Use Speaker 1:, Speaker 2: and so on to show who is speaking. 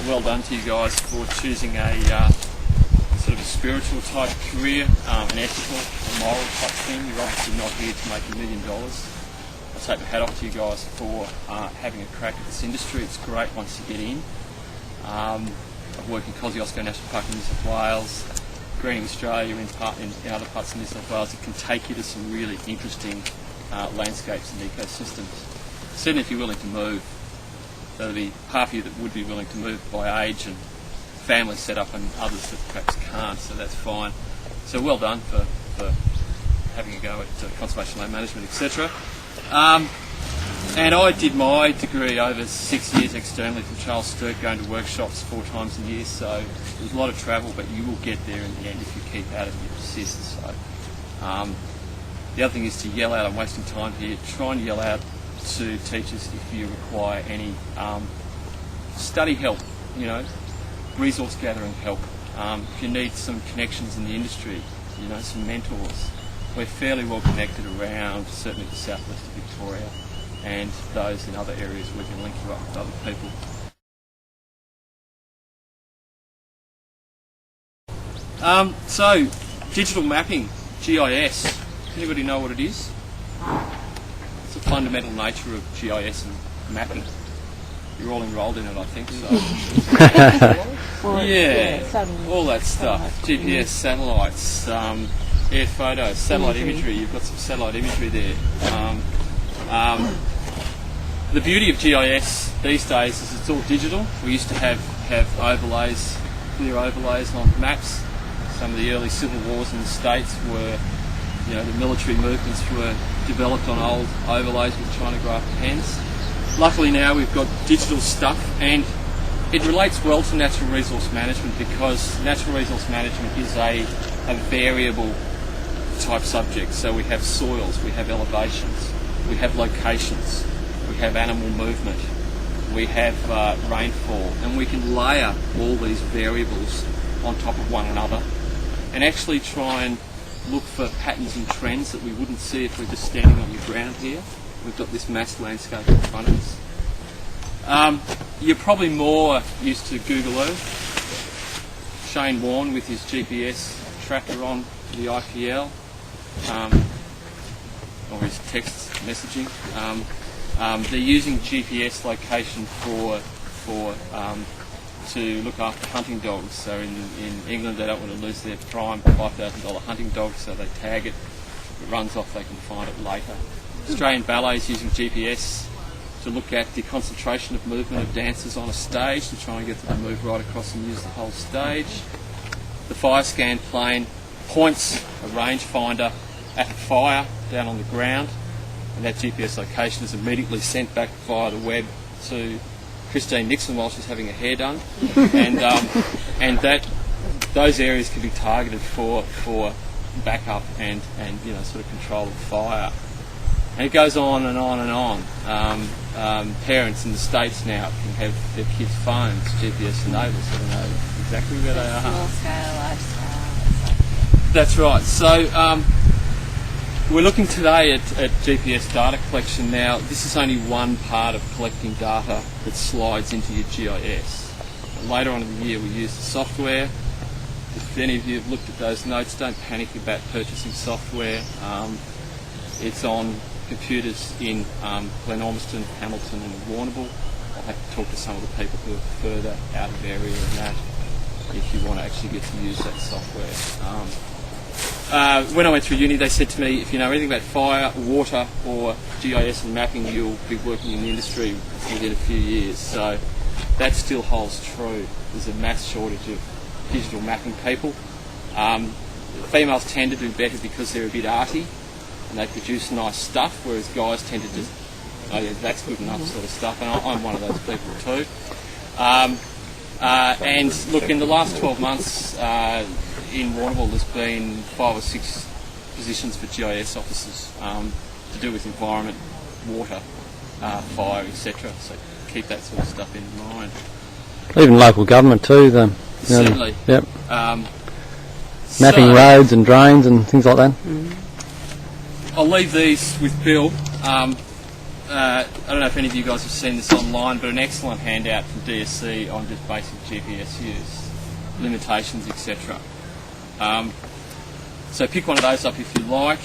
Speaker 1: well done to you guys for choosing a sort of a spiritual type career, an ethical, a moral type thing. You're obviously not here to make $1 million. I take my hat off to you guys for having a crack at this industry. It's great once you get in. I've worked in Kosciuszko National Park in New South Wales, Greening Australia in other parts of New South Wales. It can take you to some really interesting landscapes and ecosystems. Certainly if you're willing to move, there'll be half of you that would be willing to move by age and family setup, and others that perhaps can't, so that's fine. So well done for having a go at conservation land management, etc. And I did my degree over 6 years externally from Charles Sturt, going to workshops 4 times a year, so there's a lot of travel, but you will get there in the end if you keep at it and you persist. So the other thing is to yell out. I'm wasting time here. Try and yell out to teachers if you require any study help, resource gathering help. If you need some connections in the industry, some mentors. We're fairly well connected around certainly the southwest of Victoria and those in other areas we can link you up with other people. So, digital mapping, GIS. Anybody know what it is? It's a fundamental nature of GIS and mapping. You're all enrolled in it, I think, so... all that stuff. GPS, satellites, air photos, satellite imagery. You've got some satellite imagery there. The beauty of GIS these days is it's all digital. We used to have overlays, clear overlays on maps. Some of the early civil wars in the States were, the military movements were developed on old overlays with chronograph pens. Luckily now we've got digital stuff, and it relates well to natural resource management because natural resource management is a variable type subject. So we have soils, we have elevations, we have locations, we have animal movement, we have rainfall, and we can layer all these variables on top of one another and actually try and look for patterns and trends that we wouldn't see if we're just standing on the ground here. We've got this mass landscape in front of us. You're probably more used to Google Earth. Shane Warne with his GPS tracker on the IPL, or his text messaging. They're using GPS location to look after hunting dogs. So in England they don't want to lose their prime $5,000 hunting dog, so they tag it. If it runs off, they can find it later. Australian Ballet is using GPS to look at the concentration of movement of dancers on a stage to try and get them to move right across and use the whole stage. The fire scan plane points a rangefinder at a fire down on the ground, and that GPS location is immediately sent back via the web to Christine Nixon while she's having her hair done, and those areas can be targeted for backup and sort of control of fire. And it goes on and on and on. Parents in the States now can have their kids' phones GPS enabled, so they know exactly where they are.
Speaker 2: Small scale, large scale.
Speaker 1: That's right. So we're looking today at GPS data collection. Now, this is only one part of collecting data that slides into your GIS. Later on in the year we use the software. If any of you have looked at those notes, don't panic about purchasing software. It's on computers in Glenormiston, Hamilton and Warrnambool. I'll have to talk to some of the people who are further out of area than that if you want to actually get to use that software. When I went through uni, they said to me, if you know anything about fire, water or GIS and mapping, you'll be working in the industry within a few years. So that still holds true. There's a mass shortage of digital mapping people. Females tend to do better because they're a bit arty and they produce nice stuff, whereas guys tend to just, oh yeah, that's good enough sort of stuff, and I'm one of those people too. And look, in the last 12 months in Warrnambool there's been 5 or 6 positions for GIS officers to do with environment, water, fire, etc. So keep that sort of stuff in mind.
Speaker 3: Even local government too,
Speaker 1: certainly.
Speaker 3: Yep. Mapping roads and drains and things like that.
Speaker 1: I'll leave these with Bill. I don't know if any of you guys have seen this online, but an excellent handout from DSC on just basic GPS use, limitations, etc. So pick one of those up if you like.